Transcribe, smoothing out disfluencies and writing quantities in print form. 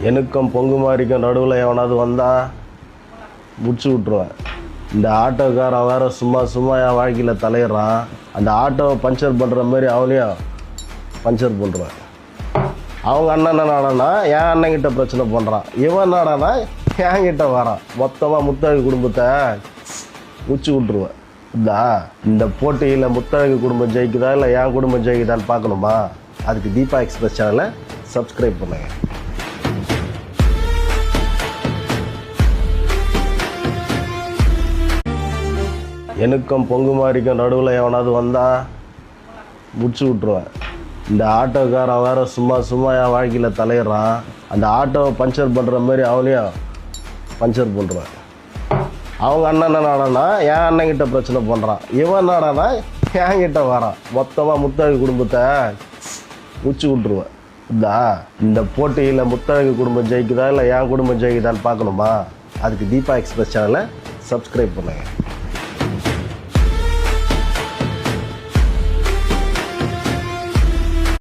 எனக்கும் பொங்கு மாதிரிக்கும் நடுவில் எவனாவது வந்தால் முடிச்சு விட்ருவேன். இந்த ஆட்டோக்காரன் வேறு சும்மா சும்மா என் வாழ்க்கையில் தலையிடுறான். அந்த ஆட்டோவை பஞ்சர் பண்ணுற மாதிரி அவனையும் பஞ்சர் பண்ணுறேன். அவங்க அண்ணன் என்னடானா என் அண்ணங்கிட்ட பிரச்சனை பண்ணுறான். இவன் என்னடானா என்கிட்ட வரான். மொத்தமாக முத்தழகு குடும்பத்தை முடிச்சு விட்ருவேன். இந்த போட்டியில் முத்தழகு குடும்பம் ஜெயிக்குதா இல்லை என் குடும்பம் ஜெயிக்குதான்னு பார்க்கணுமா? அதுக்கு தீபா எக்ஸ்பிரஸ் சேனலை சப்ஸ்கிரைப் பண்ணுங்க. எனக்கும் பொங்கு மாதிரிக்கும் நடுவில் எவனாவது வந்தால் முடிச்சு விட்ருவேன். இந்த ஆட்டோக்காரன் வேறு சும்மா சும்மா என் வாழ்க்கையில் தலையிடுறான். அந்த ஆட்டோவை பஞ்சர் பண்ணுற மாதிரி அவனையும் பஞ்சர் பண்ணுறேன். அவங்க அண்ணன் என்னடானா என் அண்ணங்கிட்ட பிரச்சனை பண்ணுறான். இவன் என்னடானா என்கிட்ட வரான். மொத்தமாக முத்தழகு குடும்பத்தை முடிச்சு விட்ருவேன். இந்த போட்டியில் முத்தழகு குடும்பம் ஜெயிக்குதா இல்லை என் குடும்பம் ஜெயிக்குதான்னு பார்க்கணுமா? அதுக்கு தீபா எக்ஸ்பிரஸ் சேனலை சப்ஸ்கிரைப் பண்ணுங்கள்.